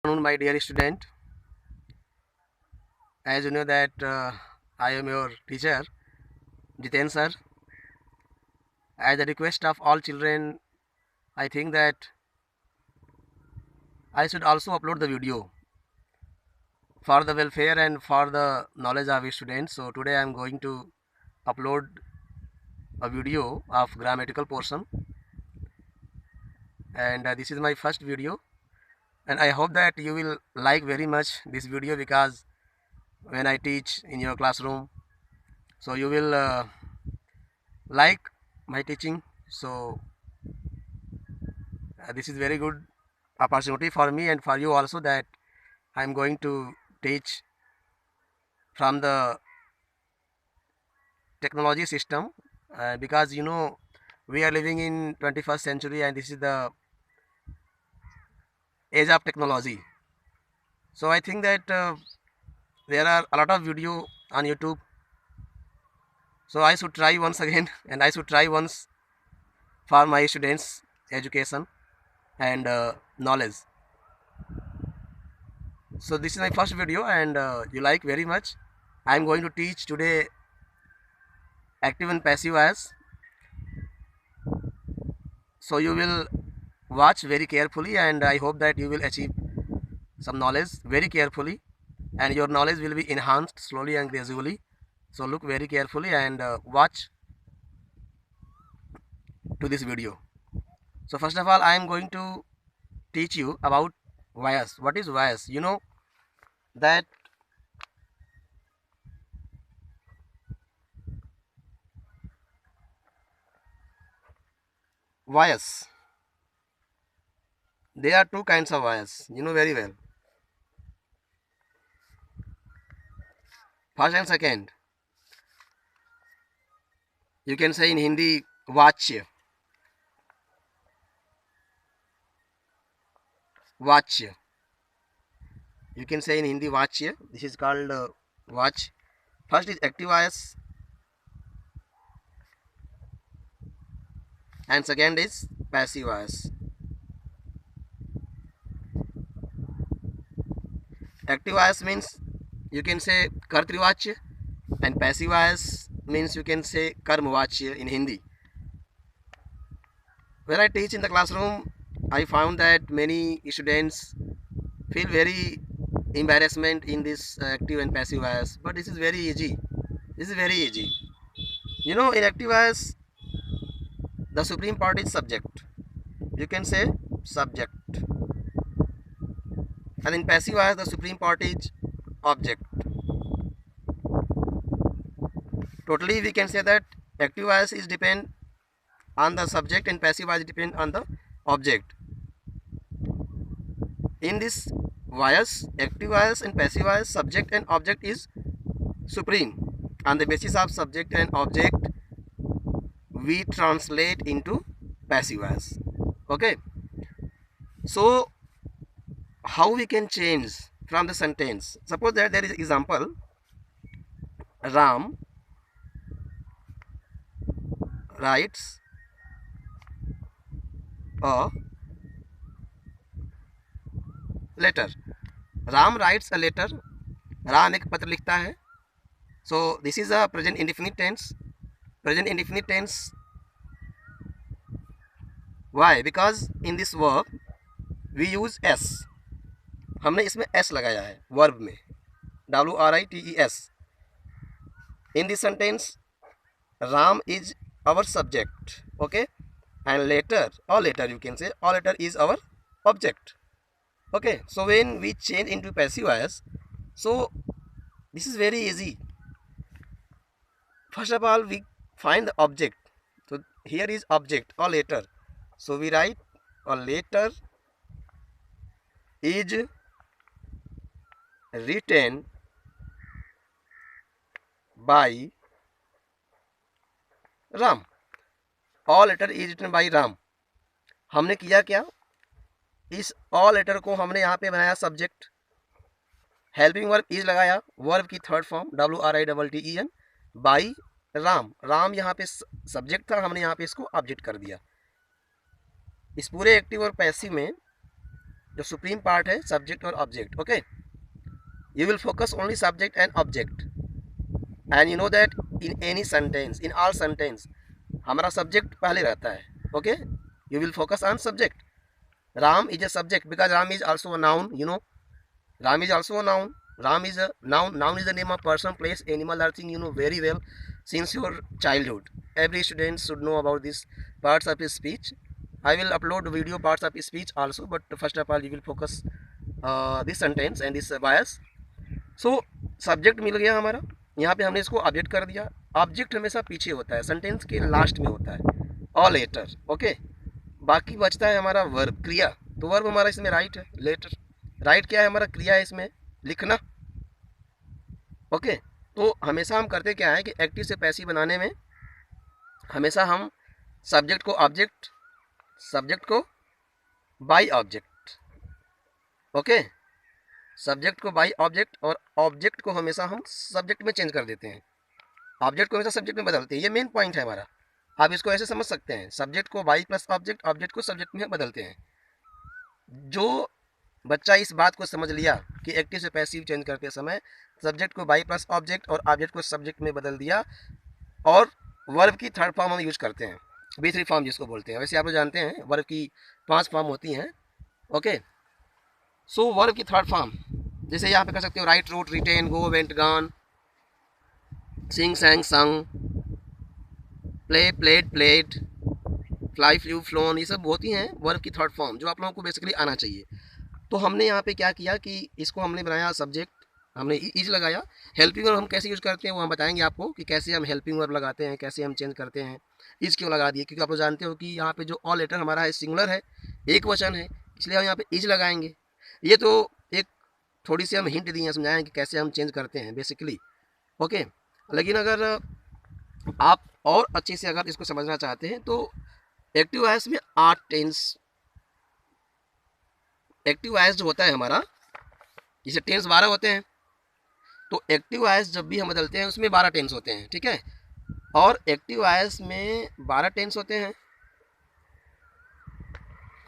Afternoon, my dear student. As you know that I am your teacher, Jiten sir. As a request of all children, I think that I should also upload the video for the welfare and for the knowledge of students. So today I am going to upload a video of grammatical portion, and this is my first video. And I hope that you will like very much this video, because when I teach in your classroom, so you will like my teaching. So this is very good opportunity for me and for you also, that I am going to teach from the technology system, because we are living in 21st century and this is the age of technology. So I think that there are a lot of video on YouTube, so I should try once again and I should try once for my students education and knowledge. So this is my first video, and you like very much. I am going to teach today active and passive voice. So you will watch very carefully, and I hope that you will achieve some knowledge very carefully, and your knowledge will be enhanced slowly and gradually. So look very carefully and watch to this video. So first of all, I am going to teach you about voice. What is voice? You know that voice, there are two kinds of voice, you know very well. First and second, you can say in Hindi vachya. Vachya. You can say in Hindi vachya. This is called vach. First is active voice and second is passive voice. Active voice means you can say kartrivachya, and passive voice means you can say karmavachya in Hindi. When I teach in the classroom, I found that many students feel very embarrassment in this active and passive voice, but this is very easy. This is very easy. You know, in active voice, the supreme part is subject. You can say subject. And in passive voice, the supreme part is object. Totally, we can say that active voice is depend on the subject and passive voice depend on the object. In this voice, active voice and passive voice, subject and object is supreme. On the basis of subject and object, we translate into passive voice. Okay. So how we can change from the sentence? Suppose that there is example, Ram writes a letter. Ram writes a letter. Ram एक पत्र लिखता है. So this is a present indefinite tense. Present indefinite tense. Why? Because in this verb we use s. हमने इसमें s लगाया है verb में. WRITES. In this sentence, Ram is our subject. Okay, and later or later you can say, or later is our object. Okay, so when we change into passive voice, so this is very easy. First of all, we find the object. So here is object or later. So we write a letter is written by Ram. All letter is written by Ram. हमने किया क्या? इस all letter को हमने यहाँ पे बनाया subject. Helping verb is लगाया, वर्ब की third form WRITEN by Ram. Ram यहाँ पे सब्जेक्ट था, हमने यहाँ पे इसको ऑब्जेक्ट कर दिया. इस पूरे एक्टिव और पैसिव में जो सुप्रीम पार्ट है सब्जेक्ट और object. Okay, you will focus only subject and object. And you know that in any sentence, in all sentence, हमारा सब्जेक्ट पहले रहता है. Okay, you will focus on subject. Ram is a subject because Ram is also a noun. You know, Ram is also a noun. Ram is a noun. Noun is the name of person, place, animal, or thing. You know very well since your childhood. Every student should know about these parts of his speech. I will upload video parts of his speech also, but first of all, you will focus this sentence and this bias. So subject मिल गया हमारा. यहाँ पे हमने इसको object कर दिया. Object हमेशा पीछे होता है, सेंटेंस के लास्ट में होता है, और लेटर. ओके, बाकी बचता है हमारा वर्ब, क्रिया. तो वर्ब हमारा इसमें राइट है, लेटर. राइट क्या है हमारा? क्रिया है इसमें, लिखना. ओके, तो हमेशा हम करते क्या है कि एक्टिव से पैसिव बनाने में हमेशा हम सब्जेक्ट को ऑब्जेक्ट, सब्जेक्ट को बाय ऑब्जेक्ट. ओके, सब्जेक्ट को बाय ऑब्जेक्ट और ऑब्जेक्ट को हमेशा हम सब्जेक्ट में चेंज कर देते हैं. ऑब्जेक्ट को हमेशा सब्जेक्ट में बदलते हैं. ये मेन पॉइंट है हमारा. आप इसको ऐसे समझ सकते हैं, सब्जेक्ट को बाई प्लस ऑब्जेक्ट, ऑब्जेक्ट को सब्जेक्ट में बदलते हैं. जो बच्चा इस बात को समझ लिया कि एक्टिव से पैसिव चेंज करते समय सब्जेक्ट को बाई प्लस ऑब्जेक्ट और ऑब्जेक्ट को सब्जेक्ट में बदल दिया, और वर्ब की थर्ड फॉर्म हम यूज करते हैं, B3 फॉर्म जिसको बोलते हैं. वैसे आप लोग जानते हैं वर्ब की 5 फॉर्म होती हैं. ओके, सो वर्ब की थर्ड फॉर्म जैसे यहाँ पे कर सकते हो, राइट, रोट, रिटेन, गो, वेंट, गॉन, सिंग, सैंग, संग, play, played, played, fly, flu, phloem, ये सब होती हैं वर्ब की थर्ड फॉर्म, जो आप लोगों को बेसिकली आना चाहिए. तो हमने यहाँ पे क्या किया कि इसको हमने बनाया सब्जेक्ट, हमने इज लगाया. हेल्पिंग वर्ब हम कैसे यूज़ करते हैं वो हम बताएंगे आपको कि कैसे हम हेल्पिंग वर्ब लगाते हैं, कैसे हम चेंज करते हैं. इज क्यों लगा दिए? क्योंकि आप लोग जानते हो कि यहाँ पे जो ऑल लेटर हमारा है सिंगुलर है, एक वचन है, इसलिए हम यहाँ पे इज लगाएंगे. ये तो एक थोड़ी सी हम हिंट दी हैं, समझाएं कि कैसे हम चेंज करते हैं बेसिकली. ओके, लेकिन अगर आप और अच्छे से अगर इसको समझना चाहते हैं तो एक्टिव वॉइस में 8 टेंस, एक्टिव वॉइस जो होता है हमारा, जैसे टेंस 12 होते हैं, तो एक्टिव वॉइस जब भी हम बदलते हैं उसमें 12 टेंस होते हैं. ठीक है, और एक्टिव वॉइस में 12 टेंस होते हैं,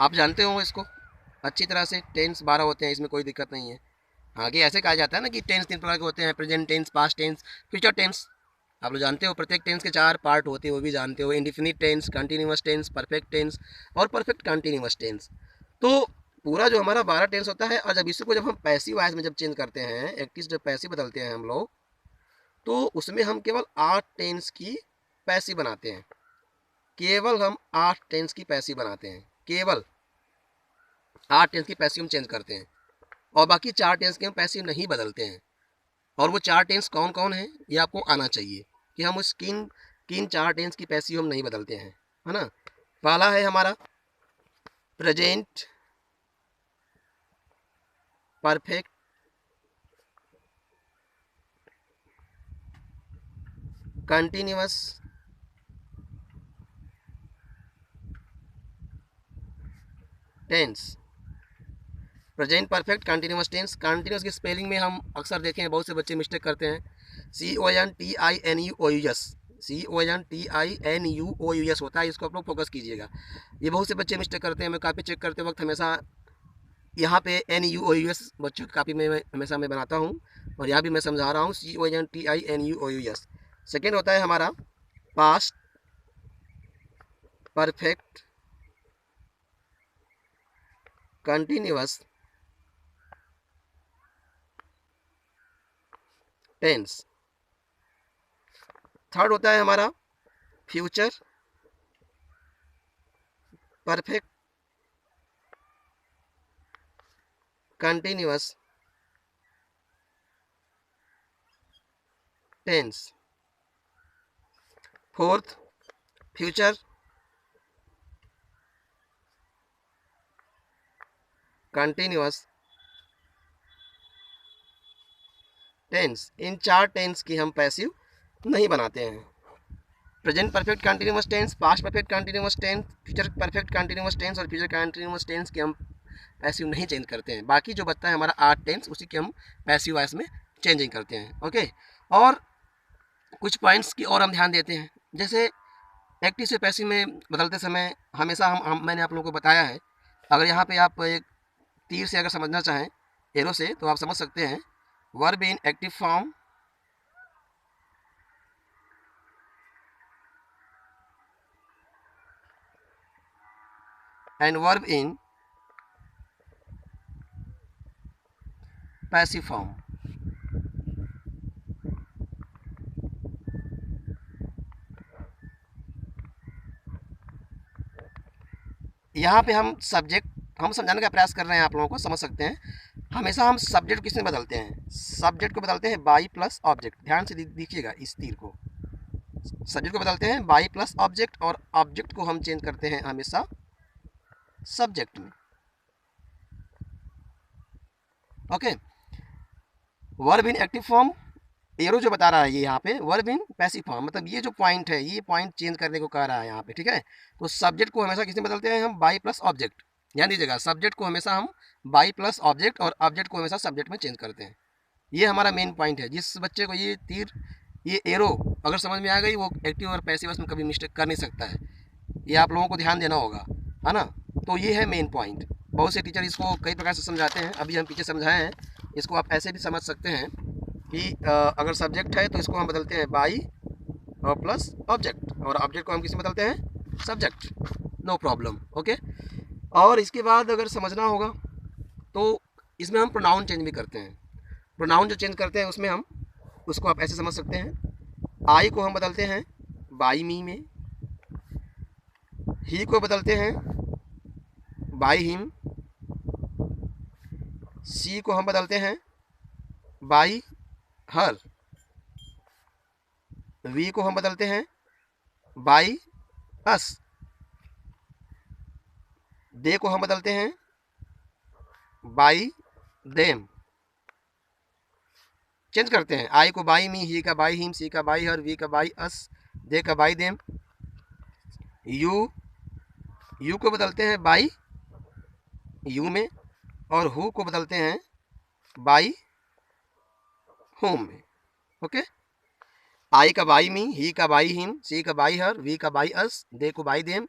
आप जानते हो इसको अच्छी तरह से. टेंस 12 होते हैं, इसमें कोई दिक्कत नहीं है. आगे ऐसे कहा जाता है ना कि टेंस 3 प्रकार के होते हैं, present tense, past tense, future tense. आप लोग जानते हो प्रत्येक टेंस के 4 पार्ट होते हैं, वो भी जानते हो. Indefinite tense, continuous tense, perfect tense और परफेक्ट कंटिन्यूअस टेंस. तो पूरा जो हमारा 12 टेंस होता है, और जब इसको जब हम पैसिव वॉइस में जब चेंज करते हैं, एक्टिव जब पैसिव बदलते हैं हम लोग, तो उसमें हम केवल 8 टेंस की पैसिव बनाते हैं. केवल हम 8 टेंस की पैसिव बनाते हैं, केवल 8 टेंस की पैसिव हम चेंज करते हैं, और बाकी 4 टेंस के हम पैसिव नहीं बदलते हैं. और वो 4 टेंस कौन कौन है ये आपको आना चाहिए कि हम उस किन 4 टेंस की पैसिव हम नहीं बदलते हैं, है ना. पहला है हमारा present perfect continuous tense. Present perfect continuous tense. Continuous की स्पेलिंग में हम अक्सर देखें बहुत से बच्चे मिस्टेक करते हैं. CONTINUOUS, CONTINUOUS होता है, इसको आप लोग फोकस कीजिएगा. ये बहुत से बच्चे मिस्टेक करते हैं. मैं कापी चेक करते वक्त हमेशा यहाँ पे NUOUS बच्चों की कापी में हमेशा मैं बनाता हूँ, और यहाँ भी मैं समझा रहा हूँ CONTINUOUS. सेकेंड होता है हमारा past perfect continuous tense. Third होता है हमारा future perfect continuous tense. Fourth future continuous tense. इन 4 टेंस की हम पैसिव नहीं बनाते हैं. Present perfect continuous tense, past perfect continuous tense, future perfect continuous tense और फ्यूचर कंटिन्यूअस टेंस के हम पैसिव नहीं चेंज करते हैं. बाकी जो बचता है हमारा 8 टेंस, उसी के हम पैसिव वॉइस में चेंजिंग करते हैं. ओके, और कुछ पॉइंट्स की और हम ध्यान देते हैं. जैसे एक्टिव से पैसिव में बदलते समय हमेशा मैंने आप लोगों को बताया है, अगर यहाँ पे आप एक तीर से अगर समझना चाहें, एरो से, तो आप समझ सकते हैं verb in active form and verb in passive form. यहाँ पे हम सब्जेक्ट हम समझाने का प्रयास कर रहे हैं, आप लोगों को समझ सकते हैं। हमेशा हम सब्जेक्ट किसमें बदलते हैं? सब्जेक्ट को बदलते हैं बाई प्लस ऑब्जेक्ट। ध्यान से देखिएगा इस तीर को। सब्जेक्ट को बदलते हैं बाई प्लस ऑब्जेक्ट और ऑब्जेक्ट को हम चेंज करते हैं हमेशा सब्जेक्ट में। Okay, verb in active form, arrow जो बता रहा है ये यहाँ पे वर्ब इन पैसिव फॉर्म, मतलब ये जो पॉइंट है ये पॉइंट चेंज करने को कह रहा है यहाँ पे, ठीक है। तो सब्जेक्ट को हमेशा किसमें बदलते हैं? हम बाई प्लस ऑब्जेक्ट। ध्यान दीजिएगा, सब्जेक्ट को हमेशा हम बाई प्लस ऑब्जेक्ट और ऑब्जेक्ट को हमेशा सब्जेक्ट में चेंज करते हैं। ये हमारा मेन पॉइंट है। जिस बच्चे को ये तीर, ये एरो अगर समझ में आ गई, वो एक्टिव और पैसिव में कभी मिस्टेक कर नहीं सकता है। ये आप लोगों को ध्यान देना होगा, है ना। तो ये है मेन पॉइंट। बहुत से टीचर इसको कई प्रकार से समझाते हैं, अभी हम पीछे समझाए हैं। इसको आप ऐसे भी समझ सकते हैं कि अगर सब्जेक्ट है तो इसको हम बदलते हैं बाई और प्लस ऑब्जेक्ट, और ऑब्जेक्ट को हम किसमें बदलते हैं? सब्जेक्ट। No problem, okay. और इसके बाद अगर समझना होगा तो इसमें हम प्रोनाउन चेंज भी करते हैं। प्रोनाउन जो चेंज करते हैं उसमें हम उसको आप ऐसे समझ सकते हैं। आई को हम बदलते हैं बाई मी में, ही को बदलते हैं बाई हिम, सी को हम बदलते हैं बाई हर, वी को हम बदलते हैं बाई अस, दे को हम बदलते हैं बाई देम। चेंज करते हैं, आई को बाई मी, ही का बाई हिम, सी का बाई हर, वी का बाई अस, दे का बाई देम। यू को बदलते हैं बाई यू में, और हु को बदलते हैं बाई होम में। ओके, आई का बाई मी, ही का बाई हिम, सी का बाई हर, वी का बाई अस, दे को बाई देम,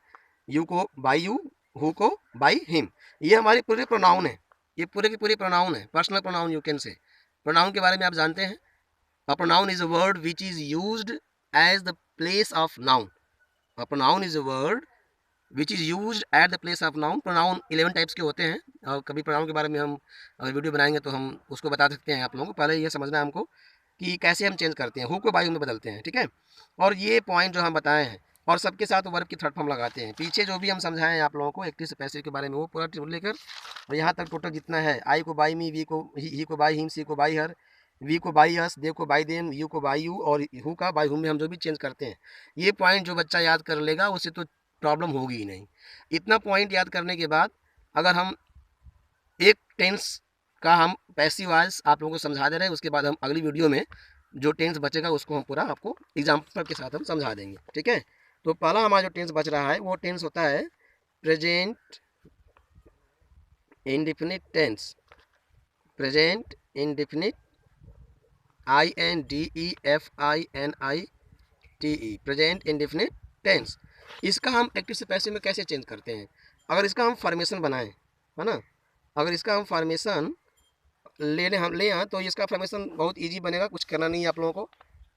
यू को by you, who co by him. ये हमारे पूरे प्रोनाउन है, ये पूरे की पूरी प्रोनाउन है, personal pronoun you can say. Pronoun के बारे में आप जानते हैं, a pronoun is a word which is used as the place of noun. A pronoun is a word which is used at the place of noun. Pronoun 11 types के होते हैं, और कभी प्रोनाउन के बारे में हम अगर वीडियो बनाएंगे तो हम उसको बता सकते हैं आप लोगों को। पहले ये समझना है हमको कि कैसे हम चेंज करते हैं, हु को बाई में बदलते हैं, ठीक है। और ये पॉइंट जो हम बताए हैं, और सबके साथ वर्ब की थर्ड फॉर्म लगाते हैं। पीछे जो भी हम समझाएं आप लोगों को एक्टिव से पैसिव के बारे में, वो पूरा लेकर और यहाँ तक टोटल जितना है, आई को बाई मी, वी को ही को बाई हिम, सी को बाई हर, वी को बाई अस, दे को बाई देम, यू को बाई यू, और हु का बाई हुम में हम जो भी चेंज करते हैं, ये पॉइंट जो बच्चा याद कर लेगा उससे तो प्रॉब्लम होगी ही नहीं। इतना पॉइंट याद करने के बाद अगर हम एक टेंस का हम पैसिव वॉइस आप लोगों को समझा दे रहे हैं, उसके बाद हम अगली वीडियो में जो टेंस बचेगा उसको हम पूरा आपको एग्जाम्पल के साथ हम समझा देंगे, ठीक है। तो पहला हमारा जो टेंस बच रहा है वो टेंस होता है present indefinite tense. Present indefinite, INDEFINITE, present indefinite tense. इसका हम एक्टिव से पैसिव में कैसे चेंज करते हैं? अगर इसका हम फॉर्मेशन बनाएं, है ना, अगर इसका हम फॉर्मेशन हम ले आए तो इसका फॉर्मेशन बहुत इजी बनेगा, कुछ करना नहीं है आप लोगों को।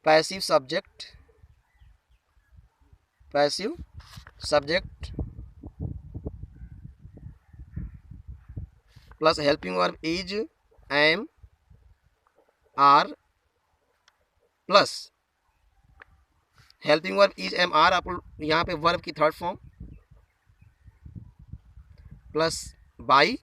Passive subject plus helping verb is, am, are, plus helping verb is am are, आप यहाँ पे वर्ब की third form, plus by,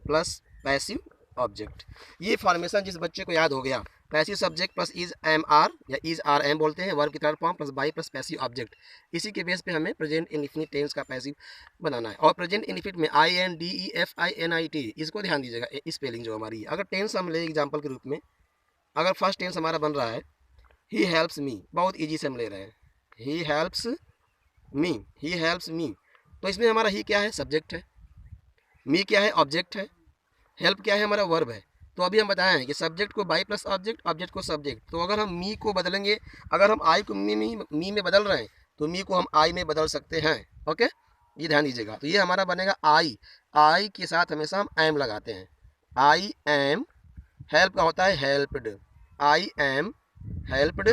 plus passive object. ये फॉर्मेशन जिस बच्चे को याद हो गया, passive subject plus is am are या इज आर एम बोलते हैं, वर्ब की third form plus by plus passive object, इसी के बेस पे हमें प्रेजेंट इंडेफिनिट टेंस का पैसिव बनाना है। और प्रेजेंट इंडेफिनिट में INDEFINIT, इसको ध्यान दीजिएगा, स्पेलिंग जो हमारी है। अगर टेंस हम ले एग्जाम्पल के रूप में, अगर फर्स्ट टेंस हमारा बन रहा है ही हेल्प्स मी, बहुत ईजी से हम ले रहे हैं, ही हेल्प्स मी, तो इसमें हमारा ही क्या है? सब्जेक्ट है, मी क्या है? ऑब्जेक्ट है, हेल्प क्या है? हमारा वर्ब है। तो अभी हम बताएं कि सब्जेक्ट को बाई प्लस ऑब्जेक्ट, ऑब्जेक्ट को सब्जेक्ट। तो अगर हम मी को बदलेंगे, अगर हम आई को मी में बदल रहे हैं तो मी को हम आई में बदल सकते हैं, ओके। ये ध्यान दीजिएगा। तो ये हमारा बनेगा आई के साथ हमेशा हम एम लगाते हैं। आई एम, हेल्प का होता है helped, I am helped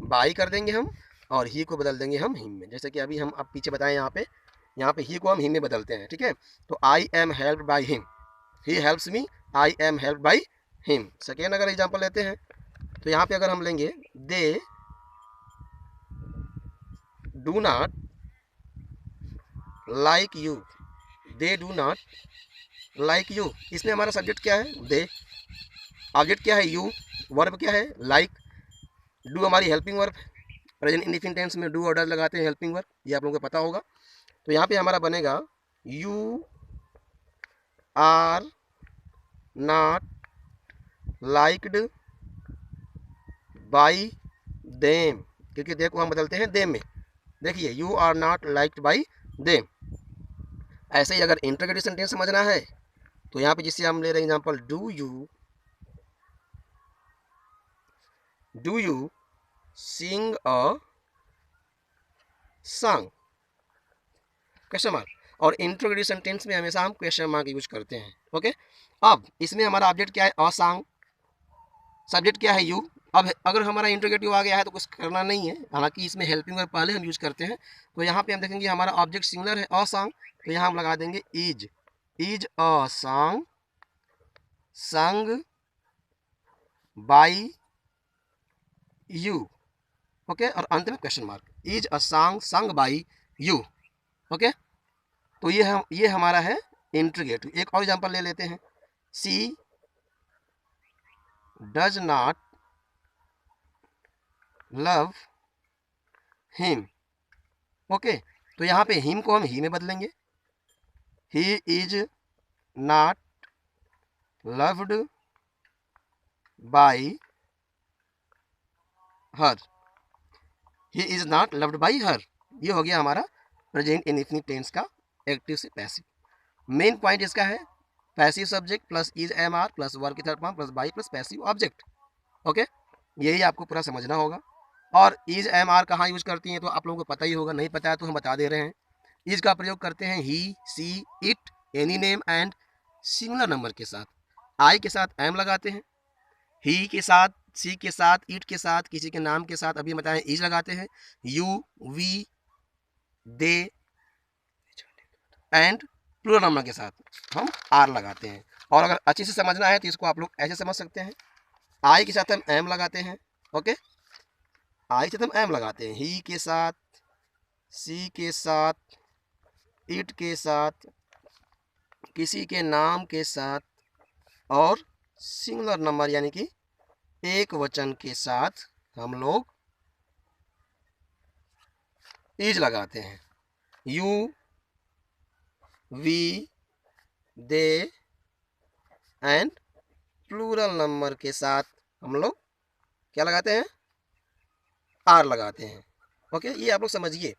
by कर देंगे हम, और ही को बदल देंगे हम हिम में। जैसे कि अभी हम अब पीछे बताएं, यहाँ पे ही को हम हिम में बदलते हैं, ठीक है। तो I am helped by him, he helps me, I am helped by him. Second अगर एग्जांपल लेते हैं तो यहाँ पे अगर हम लेंगे they do not like you, they do not like you. इसमें हमारा सब्जेक्ट क्या है? दे, ऑब्जेक्ट क्या है? यू, वर्ब क्या है? लाइक, डू हमारी helping verb, present indefinite tense में डू और डज लगाते हैं हेल्पिंग वर्ब, ये आप लोगों को पता होगा। तो यहाँ पे हमारा बनेगा you are not liked by them, क्योंकि दे को हम बदलते हैं देम में। देखिए you are not liked by them. ऐसे ही अगर इंटरोगेटिव सेंटेंस समझना है तो यहाँ पे जिससे हम ले रहे हैं example, do you sing a song, question mark. और इंटरोगेटिव सेंटेंस में हमेशा हम क्वेश्चन मार्क यूज करते हैं। ओके, अब इसमें हमारा ऑब्जेक्ट क्या है? अ सॉन्ग, सब्जेक्ट क्या है? यू। अब अगर हमारा इंटरोगेटिव आ गया है तो कुछ करना नहीं है, हालांकि इसमें हेल्पिंग वर्ब पहले हम यूज करते हैं। तो यहाँ पे हम देखेंगे हमारा ऑब्जेक्ट सिंगुलर है, अ सॉन्ग, तो यहाँ हम लगा देंगे इज अ सॉन्ग संग बाई यू। ओके, और अंत में question mark, is a song संग बाई यू। ओके, तो ये हमारा है इंटरोगेटिव। एक और एग्जांपल ले लेते हैं, she does not love him. Okay, तो यहाँ पे हिम को हम ही में बदलेंगे, he is not loved by her, he is not loved by her. ये हो गया हमारा प्रेजेंट इंडेफिनिट टेंस का एक्टिव से पैसिव। मेन पॉइंट इसका है passive subject plus is am are plus verb की third form plus by plus passive object. Okay, यही आपको पूरा समझना होगा। और इज एम आर कहाँ यूज करती हैं तो आप लोगों को पता ही होगा, नहीं पता है तो हम बता दे रहे हैं। इज का प्रयोग करते हैं he, she, it, any name and singular number के साथ। आई के साथ एम लगाते हैं, ही के साथ, सी के साथ, इट के साथ, किसी के नाम के साथ अभी बताएं इज लगाते हैं, you, we, they and plural number के साथ हम आर लगाते हैं। और अगर अच्छे से समझना है तो इसको आप लोग ऐसे समझ सकते हैं, आई के साथ हम एम लगाते हैं। ओके, आई के साथ हम एम लगाते हैं, ही के साथ, सी के साथ, इट के साथ, किसी के नाम के साथ, और सिंगुलर नंबर यानी कि एक वचन के साथ हम लोग इज लगाते हैं। You, we, they and plural number के साथ हम लोग क्या लगाते हैं? आर लगाते हैं। ओके, ये आप लोग समझिए,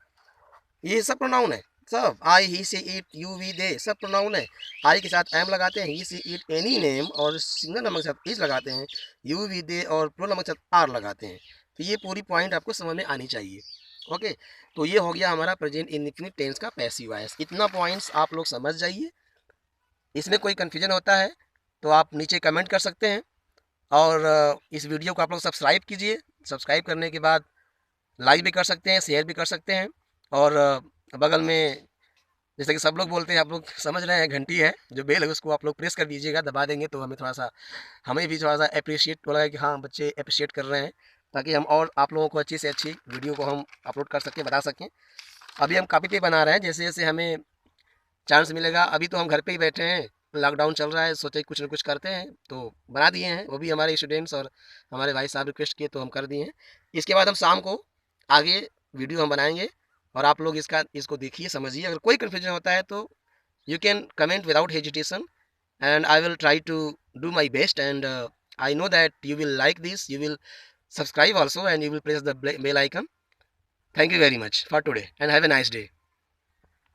ये सब प्रोनाउन है, सब आई, ही, सी, इट, यू, वी, दे सब प्रोनाउन है। आई के साथ एम लगाते हैं, he, she, it, any name, और सिंगल नंबर के साथ इज लगाते हैं, यू, वी, दे और प्लूरल नंबर के साथ आर लगाते हैं। तो ये पूरी पॉइंट आपको समझ में आनी चाहिए। ओके, तो ये हो गया हमारा प्रेजेंट इंडेफिनिट टेंस का पैसिव वॉइस। इतना पॉइंट्स आप लोग समझ जाइए। इसमें कोई कन्फ्यूजन होता है तो आप नीचे कमेंट कर सकते हैं, और इस वीडियो को आप लोग सब्सक्राइब कीजिए। सब्सक्राइब करने के बाद लाइक भी कर सकते हैं, शेयर भी कर सकते हैं, और बगल में जैसे कि सब लोग बोलते हैं, आप लोग समझ रहे हैं, घंटी है जो बेल है उसको आप लोग प्रेस कर दीजिएगा, दबा देंगे तो हमें भी थोड़ा सा अप्रिशिएट लगा कि हाँ बच्चे अप्रिशिएट कर रहे हैं, ताकि हम और आप लोगों को अच्छी से अच्छी वीडियो को हम अपलोड कर सकें, बता सकें। अभी हम कॉपी पे बना रहे हैं, जैसे जैसे हमें चांस मिलेगा। अभी तो हम घर पे ही बैठे हैं, लॉकडाउन चल रहा है, सोचे कुछ ना कुछ करते हैं तो बना दिए हैं। वो भी हमारे स्टूडेंट्स और हमारे भाई साहब रिक्वेस्ट किए तो हम कर दिए हैं। इसके बाद हम शाम को आगे वीडियो हम बनाएंगे, और आप लोग इसको देखिए, समझिए। अगर कोई कन्फ्यूजन होता है तो you can comment without hesitation, and I will try to do my best, and I know that you will like this, you will subscribe also, and you will press the bell icon. Thank you very much for today and have a nice day.